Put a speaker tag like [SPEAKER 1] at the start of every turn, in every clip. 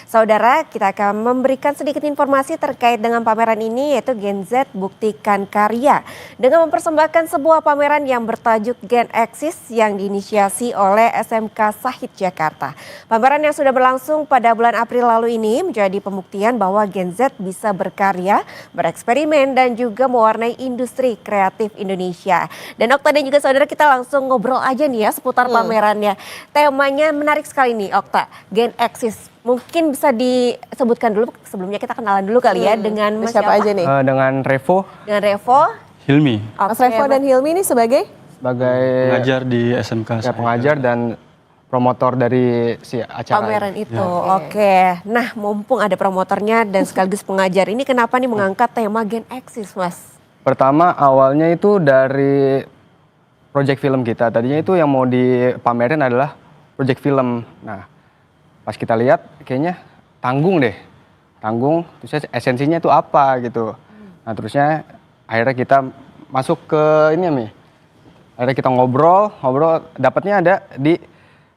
[SPEAKER 1] Saudara, kita akan memberikan sedikit informasi terkait dengan pameran ini, yaitu Gen Z Buktikan Karya. Dengan mempersembahkan sebuah pameran yang bertajuk Gen Eksis yang diinisiasi oleh SMK Sahid Jakarta. Pameran yang sudah berlangsung pada bulan April lalu ini menjadi pembuktian bahwa Gen Z bisa berkarya, bereksperimen, dan juga mewarnai industri kreatif Indonesia. Dan Okta dan juga saudara, kita langsung ngobrol aja nih ya seputar pamerannya. Temanya menarik sekali nih Okta, Gen Eksis. Mungkin bisa disebutkan dulu, sebelumnya kita kenalan dulu kali ya dengan Mas
[SPEAKER 2] siapa aja nih?
[SPEAKER 3] Dengan Revo.
[SPEAKER 1] Dengan Revo.
[SPEAKER 4] Hilmi.
[SPEAKER 2] Mas Revo dan Hilmi ini sebagai
[SPEAKER 4] Pengajar di SMK.
[SPEAKER 3] Ya, pengajar dan promotor dari si acara
[SPEAKER 1] pameran
[SPEAKER 3] ini.
[SPEAKER 1] itu. Oke. Nah, mumpung ada promotornya dan sekaligus pengajar ini, kenapa nih mengangkat tema Gen Eksis, Mas?
[SPEAKER 3] Pertama awalnya itu dari project film kita. Tadinya itu yang mau dipamerin adalah project film. Nah, pas kita lihat kayaknya tanggung deh. Tanggung, terusnya esensinya itu apa gitu. Nah, terusnya akhirnya kita masuk ke ini Mi. Akhirnya kita ngobrol, dapatnya ada di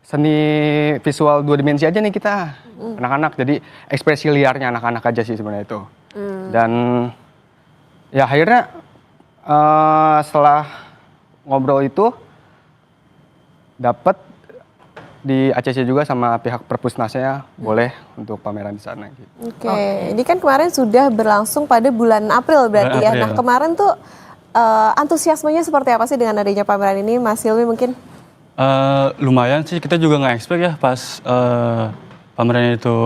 [SPEAKER 3] seni visual 2 dimensi aja nih kita. Anak-anak, jadi ekspresi liarnya anak-anak aja sih sebenarnya itu. Dan ya akhirnya setelah ngobrol itu dapat di ACC juga sama pihak perpusnasnya boleh untuk pameran di sana gitu.
[SPEAKER 2] Oke. Ini kan kemarin sudah berlangsung pada bulan April berarti ya. Nah, kemarin tuh antusiasmenya seperti apa sih dengan adanya pameran ini, Mas Hilmi mungkin?
[SPEAKER 4] Lumayan sih, kita juga nggak expect ya pas pameran itu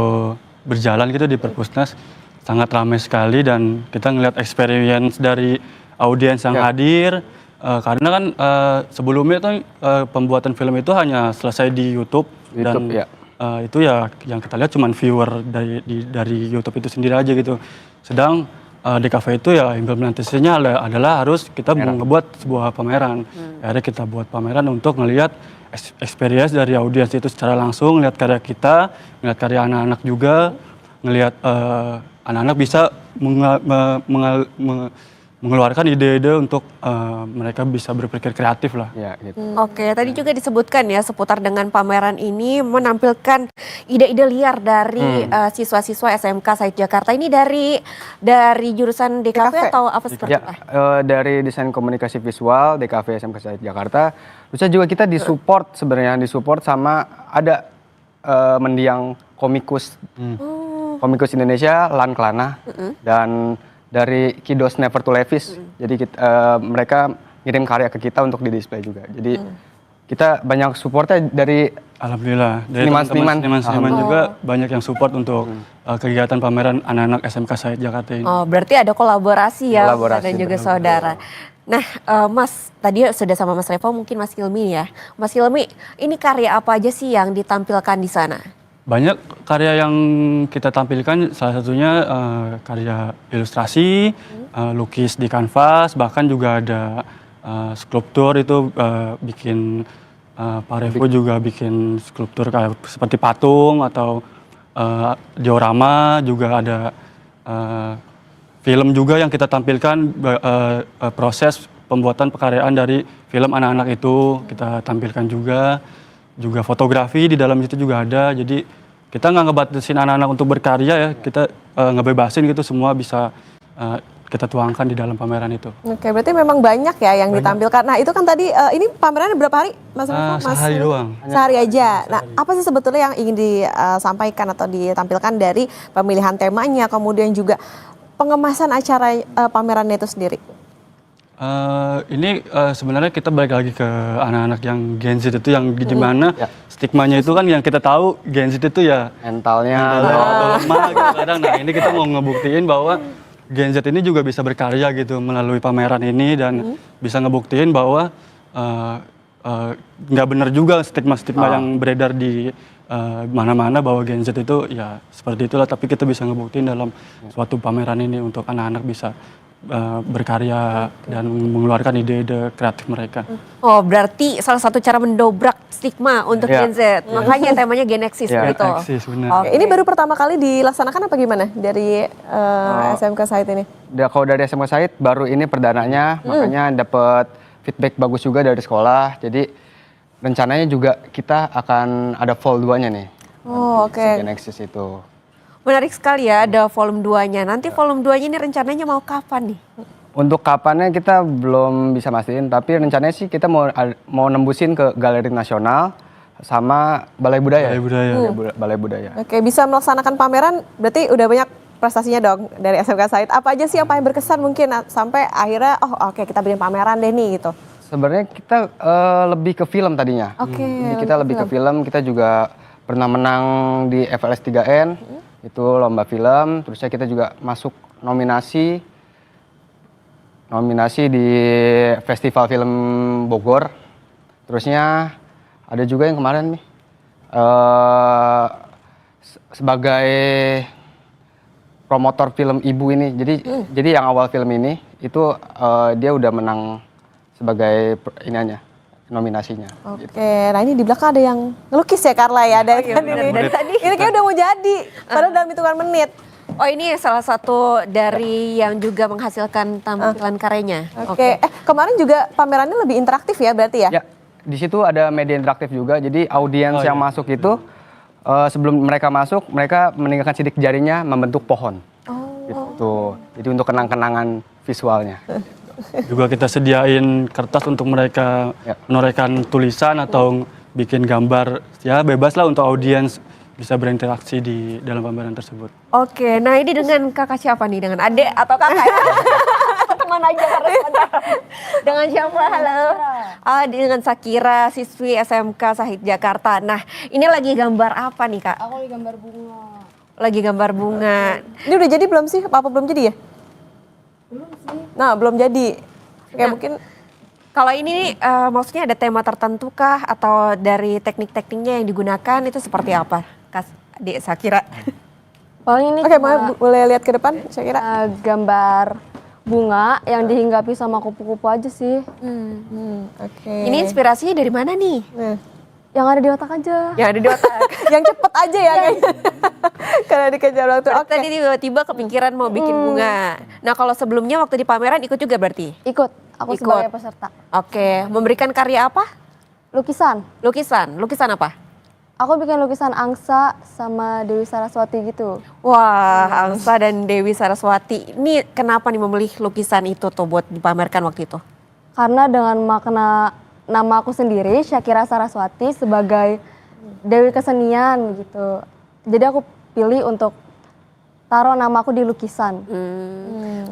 [SPEAKER 4] berjalan gitu di Perpusnas. Sangat ramai sekali dan kita ngeliat experience dari audiens yang hadir. Karena kan sebelumnya tuh pembuatan film itu hanya selesai di YouTube dan itu ya yang kita lihat cuma viewer dari YouTube itu sendiri aja gitu. Sedang di cafe itu ya implementasinya adalah harus kita ngebuat sebuah pameran. Akhirnya kita buat pameran untuk ngelihat experience dari audiens itu secara langsung, ngelihat karya kita, ngelihat karya anak-anak juga, ngelihat anak-anak bisa mengeluarkan ide-ide untuk mereka bisa berpikir kreatif lah.
[SPEAKER 3] Ya, gitu.
[SPEAKER 1] Oke, tadi juga disebutkan ya seputar dengan pameran ini menampilkan ide-ide liar dari siswa-siswa SMK Sahid Jakarta. Ini dari jurusan DKV atau apa seperti apa?
[SPEAKER 3] Dari desain komunikasi visual DKV SMK Sahid Jakarta. Terusnya juga kita disupport sebenarnya, disupport sama ada mendiang komikus Indonesia, Lan Klana, dan dari Kidos Never to Levis. Jadi mereka ngirim karya ke kita untuk di-display juga. Jadi kita banyak supportnya dari
[SPEAKER 4] Alhamdulillah. Dari seniman-seniman juga banyak yang support untuk kegiatan pameran anak-anak SMK Sahid Jakarta ini.
[SPEAKER 1] Oh, berarti ada kolaborasi ya dan juga
[SPEAKER 3] betul.
[SPEAKER 1] saudara. Nah, Mas, tadi sudah sama Mas Revo, mungkin Mas Hilmi ya. Mas Hilmi, ini karya apa aja sih yang ditampilkan di sana?
[SPEAKER 4] Banyak karya yang kita tampilkan, salah satunya karya ilustrasi, lukis di kanvas, bahkan juga ada skulptur itu bikin Pak Revo juga bikin skulptur kayak seperti patung atau diorama, juga ada film juga yang kita tampilkan proses pembuatan pekaryaan dari film anak-anak itu kita tampilkan juga fotografi di dalam itu juga ada. Jadi kita nggak ngebatasin anak-anak untuk berkarya ya, kita ngebebasin gitu, semua bisa kita tuangkan di dalam pameran itu.
[SPEAKER 2] Oke, berarti memang banyak ya yang ditampilkan. Nah, itu kan tadi ini pamerannya berapa hari, Mas Revo?
[SPEAKER 4] Sehari doang.
[SPEAKER 2] Sehari aja. Nah, apa sih sebetulnya yang ingin disampaikan atau ditampilkan dari pemilihan temanya, kemudian juga pengemasan acara pamerannya itu sendiri?
[SPEAKER 4] Ini sebenarnya kita balik lagi ke anak-anak yang Gen Z itu yang gimana stigmanya itu kan yang kita tahu Gen Z itu ya
[SPEAKER 3] mentalnya
[SPEAKER 4] lemah gitu kadang. Nah, ini kita mau ngebuktiin bahwa Gen Z ini juga bisa berkarya gitu melalui pameran ini dan bisa ngebuktiin bahwa nggak benar juga stigma-stigma yang beredar di mana-mana bahwa Gen Z itu ya seperti itulah, tapi kita bisa ngebuktiin dalam suatu pameran ini untuk anak-anak bisa berkarya dan mengeluarkan ide-ide kreatif mereka.
[SPEAKER 1] Oh, berarti salah satu cara mendobrak stigma untuk Gen Z. Makanya temanya Gen Eksis begitu.
[SPEAKER 4] Eksis, benar.
[SPEAKER 2] Ini baru pertama kali dilaksanakan apa gimana dari SMK Sahid ini?
[SPEAKER 3] Kalau dari SMK Sahid baru ini perdananya, makanya dapat feedback bagus juga dari sekolah. Jadi rencananya juga kita akan ada fall 2-nya nih.
[SPEAKER 2] Oh, oke.
[SPEAKER 3] Gen Eksis itu.
[SPEAKER 1] Menarik sekali ya, ada volume 2-nya. Nanti volume 2-nya ini rencananya mau kapan nih?
[SPEAKER 3] Untuk kapannya kita belum bisa mastiin, tapi rencananya sih kita mau nembusin ke Galeri Nasional sama Balai Budaya.
[SPEAKER 4] Balai Budaya.
[SPEAKER 3] Balai Budaya.
[SPEAKER 2] Oke, bisa melaksanakan pameran berarti udah banyak prestasinya dong dari SMK Said. Apa aja sih yang paling berkesan mungkin sampai akhirnya oke kita bikin pameran deh nih gitu.
[SPEAKER 3] Sebenarnya kita lebih ke film tadinya.
[SPEAKER 2] Oke.
[SPEAKER 3] Jadi kita lebih ke film, kita juga pernah menang di FLS 3N, itu lomba film, terusnya kita juga masuk nominasi di Festival Film Bogor. Terusnya ada juga yang kemarin nih sebagai promotor film Ibu ini. Jadi yang awal film ini itu dia udah menang sebagai nominasinya.
[SPEAKER 2] Oke, nah ini di belakang ada yang ngelukis ya Carla ya. Dari tadi. Ini kayak udah mau jadi, padahal dalam hitungan menit.
[SPEAKER 1] Oh ini salah satu dari yang juga menghasilkan tampilan karyanya.
[SPEAKER 2] Oke, kemarin juga pamerannya lebih interaktif ya berarti ya?
[SPEAKER 3] Ya, di situ ada media interaktif juga. Jadi audiens yang masuk itu sebelum mereka masuk, mereka meninggalkan sidik jarinya membentuk pohon. Gitu. Jadi untuk kenang-kenangan visualnya.
[SPEAKER 4] Juga kita sediain kertas untuk mereka menorehkan tulisan atau bikin gambar. Ya bebas lah untuk audiens bisa berinteraksi di dalam pameran tersebut.
[SPEAKER 1] Oke, nah ini dengan kakak siapa nih? Dengan adik atau kakak ya? Teman aja harus ada. Dengan siapa? Halo. Dengan Sakira, siswi SMK Sahid Jakarta. Nah, ini lagi gambar apa nih Kak?
[SPEAKER 5] Aku lagi gambar bunga.
[SPEAKER 1] Lagi gambar bunga.
[SPEAKER 2] Ini udah jadi belum sih? Apa belum jadi ya?
[SPEAKER 5] Belum sih.
[SPEAKER 2] Nah, belum jadi. Kayak mungkin
[SPEAKER 1] Kalau ini maksudnya ada tema tertentu kah atau dari teknik-tekniknya yang digunakan itu seperti apa? Kas Adik Sakira.
[SPEAKER 5] Paling ini
[SPEAKER 2] oke,
[SPEAKER 5] cuma,
[SPEAKER 2] boleh lihat ke depan saya kira.
[SPEAKER 5] gambar bunga yang dihinggapi sama kupu-kupu aja sih.
[SPEAKER 2] Oke.
[SPEAKER 1] Ini inspirasinya dari mana nih?
[SPEAKER 2] Nah,
[SPEAKER 5] Yang ada di otak aja.
[SPEAKER 1] Ya ada di otak.
[SPEAKER 2] yang cepet aja ya kayaknya. Karena dikejar waktu. Oke.
[SPEAKER 1] Tadi tiba-tiba kepikiran mau bikin bunga. Nah kalau sebelumnya waktu di pameran ikut juga berarti?
[SPEAKER 5] Ikut. Aku
[SPEAKER 1] Ikut.
[SPEAKER 5] sebagai peserta.
[SPEAKER 1] Oke, memberikan karya apa?
[SPEAKER 5] Lukisan.
[SPEAKER 1] Lukisan. Lukisan apa?
[SPEAKER 5] Aku bikin lukisan angsa sama Dewi Saraswati gitu.
[SPEAKER 1] Wah, Angsa dan Dewi Saraswati. Ini kenapa nih memilih lukisan itu tuh buat dipamerkan waktu itu?
[SPEAKER 5] Karena dengan makna nama aku sendiri, Syakira Saraswati, sebagai Dewi Kesenian gitu. Jadi aku pilih untuk taruh nama aku di lukisan.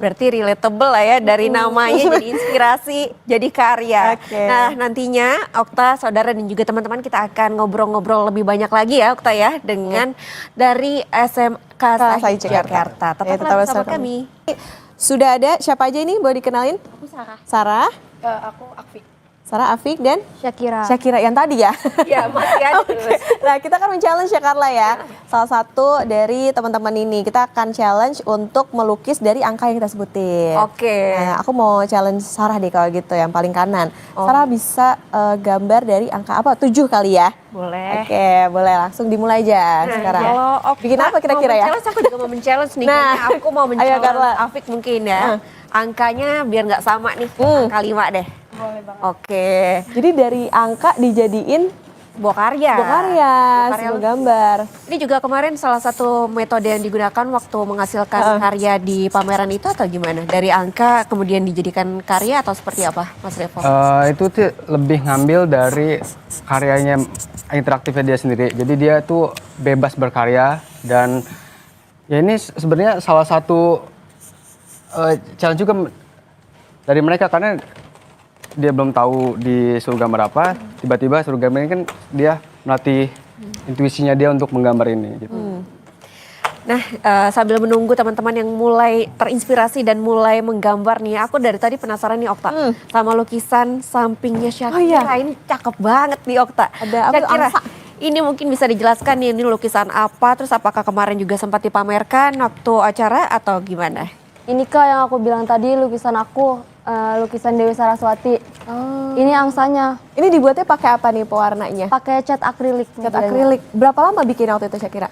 [SPEAKER 1] Berarti relatable lah ya dari namanya jadi inspirasi, jadi karya.
[SPEAKER 2] Oke.
[SPEAKER 1] Nah nantinya Okta, saudara dan juga teman-teman kita akan ngobrol-ngobrol lebih banyak lagi ya Okta ya dengan dari SMK Sahid Jakarta.
[SPEAKER 2] Ya, tetap
[SPEAKER 1] bersama
[SPEAKER 2] bersama
[SPEAKER 1] kami.
[SPEAKER 2] Sudah ada siapa aja ini boleh dikenalin?
[SPEAKER 5] Aku Sarah.
[SPEAKER 2] Sarah,
[SPEAKER 5] Aku Akfi.
[SPEAKER 2] Sarah, Afik dan
[SPEAKER 5] Syakira.
[SPEAKER 2] Syakira yang tadi ya.
[SPEAKER 1] Ya masih ada.
[SPEAKER 2] Oke. Nah, kita akan men-challenge ya Carla ya. Salah satu dari teman-teman ini kita akan challenge untuk melukis dari angka yang kita sebutin.
[SPEAKER 1] Oke.
[SPEAKER 2] Nah, aku mau challenge Sarah deh kalau gitu yang paling kanan. Sarah bisa gambar dari angka apa? 7 kali ya.
[SPEAKER 1] Boleh.
[SPEAKER 2] Oke, boleh langsung dimulai aja sekarang.
[SPEAKER 1] Kalau Okta
[SPEAKER 2] Bikin apa kira-kira ya?
[SPEAKER 1] mau men-challenge, aku juga mau men-challenge nih.
[SPEAKER 2] Nah,
[SPEAKER 1] Kayaknya aku mau
[SPEAKER 2] ayo,
[SPEAKER 1] men-challenge
[SPEAKER 2] Carla.
[SPEAKER 1] Afik mungkin ya. Angkanya biar nggak sama nih, angka 5 deh.
[SPEAKER 5] Boleh banget.
[SPEAKER 1] Oke.
[SPEAKER 2] Jadi dari angka dijadiin
[SPEAKER 1] Sebuah karya.
[SPEAKER 2] sebuah karya, sebuah gambar.
[SPEAKER 1] Ini juga kemarin salah satu metode yang digunakan waktu menghasilkan karya di pameran itu atau gimana? Dari angka kemudian dijadikan karya atau seperti apa, Mas Revo?
[SPEAKER 3] Itu tuh lebih ngambil dari karyanya interaktifnya dia sendiri. Jadi dia tuh bebas berkarya dan ya ini sebenarnya salah satu challenge juga dari mereka karena dia belum tahu disuruh gambar apa, tiba-tiba suruh gambar ini kan dia melatih intuisinya dia untuk menggambar ini. Gitu.
[SPEAKER 1] Nah, sambil menunggu teman-teman yang mulai terinspirasi dan mulai menggambar nih, aku dari tadi penasaran nih Okta, sama lukisan sampingnya Syakira.
[SPEAKER 2] Oh, iya.
[SPEAKER 1] Ini cakep banget nih Okta.
[SPEAKER 2] Ada apa tuh,
[SPEAKER 1] Syakira,
[SPEAKER 2] angsa?
[SPEAKER 1] ini mungkin bisa dijelaskan nih ini lukisan apa, terus apakah kemarin juga sempat dipamerkan waktu acara atau gimana?
[SPEAKER 5] Ini Kak yang aku bilang tadi lukisan aku, lukisan Dewi Saraswati. Ini angsanya,
[SPEAKER 2] Ini dibuatnya pakai apa nih pewarnanya?
[SPEAKER 5] pakai cat akrilik.
[SPEAKER 2] Cat
[SPEAKER 5] modelnya.
[SPEAKER 2] akrilik. Berapa lama bikin waktu itu Syakira?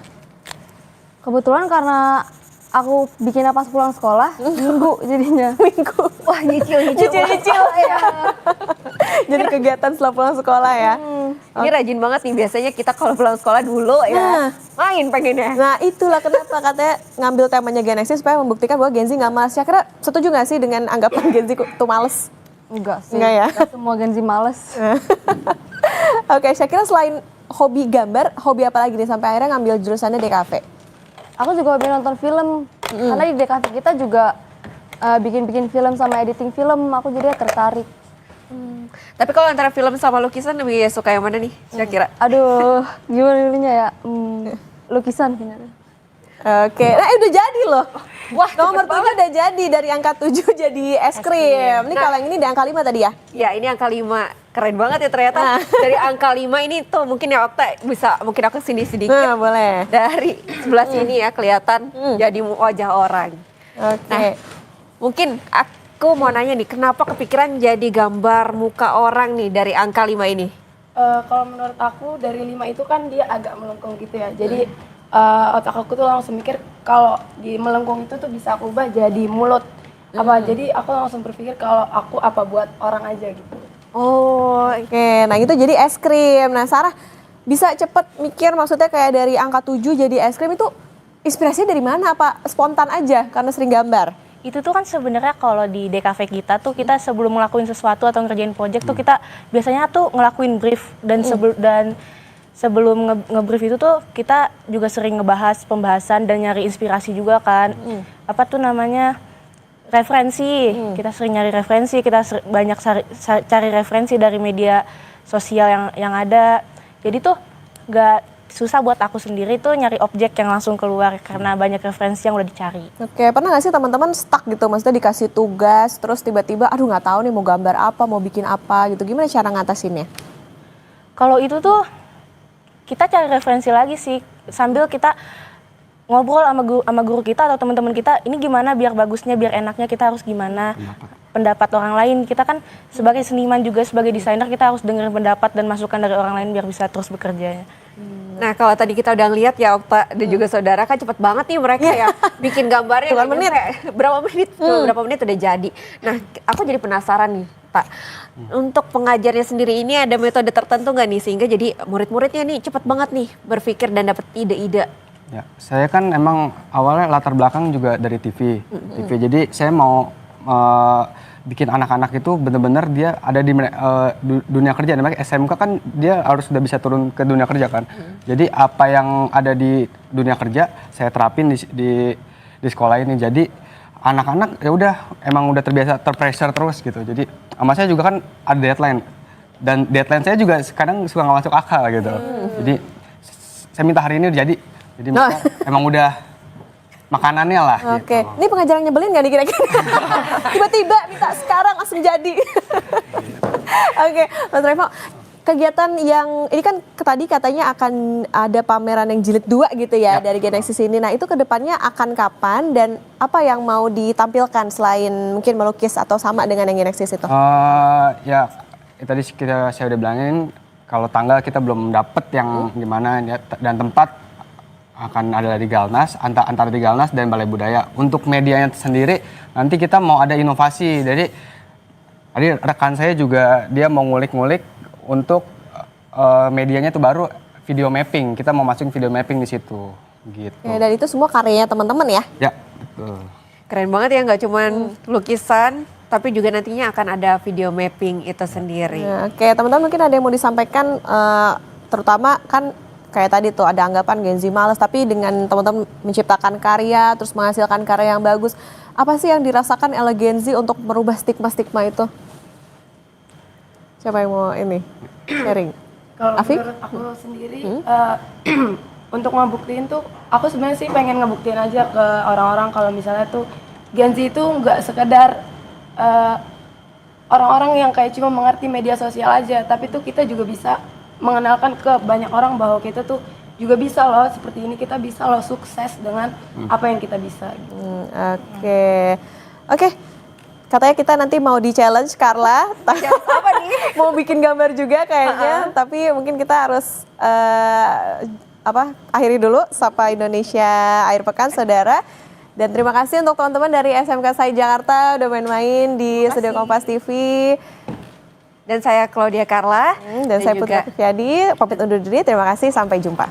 [SPEAKER 5] Kebetulan karena aku bikinnya pas pulang sekolah, minggu jadinya.
[SPEAKER 2] Minggu.
[SPEAKER 1] Wah nyicil.
[SPEAKER 2] Nyicil-nyicil. Jadi kegiatan setelah pulang sekolah ya.
[SPEAKER 1] Ini rajin banget nih, biasanya kita kalau pulang sekolah dulu ya main pengennya.
[SPEAKER 2] Nah itulah kenapa katanya ngambil temanya Gen X supaya membuktikan bahwa Gen Z nggak malas. Kira setuju nggak sih dengan anggapan Gen Z tuh males?
[SPEAKER 5] Enggak sih.
[SPEAKER 2] Enggak ya?
[SPEAKER 5] Enggak semua Gen Z males.
[SPEAKER 2] Oke, saya kira selain hobi gambar, hobi apa lagi nih sampai akhirnya ngambil jurusannya DKV?
[SPEAKER 5] Aku juga hobi nonton film. Karena di DKV kita juga bikin-bikin film sama editing film. Aku jadi tertarik.
[SPEAKER 1] Tapi kalau antara film sama lukisan lebih suka yang mana nih kira-kira?
[SPEAKER 5] Aduh, gimana dulunya ya? Lukisan bener.
[SPEAKER 2] Oke, nah udah jadi loh.
[SPEAKER 1] Wah,
[SPEAKER 2] Nomor 7 udah jadi, dari angka 7 jadi es krim. Ini kalau yang ini di angka 5 tadi ya?
[SPEAKER 1] Ya ini angka 5, keren banget ya ternyata. Dari angka 5 ini tuh mungkin ya Okta bisa, mungkin aku sini sedikit.
[SPEAKER 2] Nah, boleh.
[SPEAKER 1] Dari sebelah sini ya kelihatan jadi wajah orang.
[SPEAKER 2] Oke.
[SPEAKER 1] Nah, mungkin aku mau nanya nih, kenapa kepikiran jadi gambar muka orang nih dari angka 5 ini?
[SPEAKER 6] Kalau menurut aku dari 5 itu kan dia agak melengkung gitu ya. Jadi otak aku tuh langsung mikir kalau di melengkung itu tuh bisa aku ubah jadi mulut. Jadi aku langsung berpikir kalau aku apa buat orang aja gitu.
[SPEAKER 2] Oh, oke. Nah itu jadi es krim. Nah Sarah, bisa cepet mikir maksudnya kayak dari angka 7 jadi es krim itu inspirasinya dari mana? Apa spontan aja karena sering gambar?
[SPEAKER 7] Itu tuh kan sebenarnya kalau di DKV kita tuh kita sebelum ngelakuin sesuatu atau ngerjain project tuh kita biasanya tuh ngelakuin brief dan sebelum ngebrief itu tuh kita juga sering ngebahas pembahasan dan nyari inspirasi juga kan. Apa tuh namanya? Referensi. Kita sering nyari referensi, kita banyak cari referensi dari media sosial yang ada. Jadi tuh gak susah buat aku sendiri tuh nyari objek yang langsung keluar karena banyak referensi yang udah dicari.
[SPEAKER 2] Oke, pernah nggak sih teman-teman stuck gitu? Maksudnya dikasih tugas, terus tiba-tiba, aduh nggak tahu nih mau gambar apa, mau bikin apa gitu. Gimana cara ngatasinnya?
[SPEAKER 7] Kalau itu tuh kita cari referensi lagi sih sambil kita ngobrol sama guru kita atau teman-teman kita. Ini gimana biar bagusnya, biar enaknya kita harus gimana? Pendapat orang lain. Kita kan sebagai seniman juga sebagai desainer kita harus dengerin pendapat dan masukan dari orang lain biar bisa terus bekerja.
[SPEAKER 1] Nah kalau tadi kita udah ngeliat ya Okta dan juga saudara kan cepet banget nih mereka ya bikin gambarnya.
[SPEAKER 2] Hitungan menit.
[SPEAKER 1] Berapa menit udah jadi. Nah aku jadi penasaran nih Pak. Untuk pengajarnya sendiri ini ada metode tertentu nggak nih sehingga jadi murid-muridnya nih cepet banget nih berpikir dan dapet ide-ide.
[SPEAKER 3] Ya, saya kan emang awalnya latar belakang juga dari TV. Jadi saya mau bikin anak-anak itu benar-benar dia ada di dunia kerja. Namanya SMK kan dia harus sudah bisa turun ke dunia kerja kan. Jadi apa yang ada di dunia kerja saya terapin di sekolah ini. Jadi anak-anak ya udah emang udah terbiasa terpressure terus gitu. Jadi sama saya juga kan ada deadline. Dan deadline saya juga kadang suka nggak masuk akal gitu. Jadi saya minta hari ini jadi emang udah makanannya lah.
[SPEAKER 2] Oke,
[SPEAKER 3] gitu.
[SPEAKER 2] ini pengajaran nyebelin nggak nih kira-kira? Tiba-tiba minta sekarang langsung jadi. Oke, Mas Revo, kegiatan yang ini kan tadi katanya akan ada pameran yang jilid 2 gitu ya dari Genexis ini. Nah itu kedepannya akan kapan dan apa yang mau ditampilkan selain mungkin melukis atau sama dengan yang Genexis itu?
[SPEAKER 3] Ya tadi saya udah bilangin kalau tanggal kita belum dapet yang gimana ya, dan tempat akan ada di Galnas, antara di Galnas dan Balai Budaya. Untuk medianya sendiri nanti kita mau ada inovasi. Jadi tadi rekan saya juga dia mau ngulik-ngulik untuk medianya itu baru video mapping. Kita mau masukin video mapping di situ gitu.
[SPEAKER 2] Ya, dan itu semua karyanya teman-teman ya?
[SPEAKER 3] Ya, betul.
[SPEAKER 1] Keren banget ya, nggak cuman lukisan tapi juga nantinya akan ada video mapping itu sendiri.
[SPEAKER 2] Ya, oke, teman-teman mungkin ada yang mau disampaikan terutama kan kayak tadi tuh ada anggapan Gen Z males, tapi dengan teman-teman menciptakan karya, terus menghasilkan karya yang bagus, apa sih yang dirasakan oleh Gen Z untuk merubah stigma-stigma itu? Siapa yang mau ini sharing?
[SPEAKER 6] Kalau
[SPEAKER 2] Afif?
[SPEAKER 6] menurut aku sendiri untuk ngebuktiin tuh aku sebenarnya sih pengen ngebuktiin aja ke orang-orang kalau misalnya tuh Gen Z itu nggak sekedar orang-orang yang kayak cuma mengerti media sosial aja, tapi tuh kita juga bisa mengenalkan ke banyak orang bahwa kita tuh juga bisa loh seperti ini, kita bisa loh sukses dengan apa yang kita bisa.
[SPEAKER 2] Oke. Katanya kita nanti mau di challenge Carla.
[SPEAKER 1] Apa nih?
[SPEAKER 2] Mau bikin gambar juga kayaknya, tapi mungkin kita harus akhiri dulu Sapa Indonesia Akhir Pekan saudara. Dan terima kasih untuk teman-teman dari SMK SAI Jakarta udah main-main di Studio Kompas TV.
[SPEAKER 1] Dan saya Claudia Carla.
[SPEAKER 2] Dan saya Putri Fiadi, pamit undur diri. Terima kasih, sampai jumpa.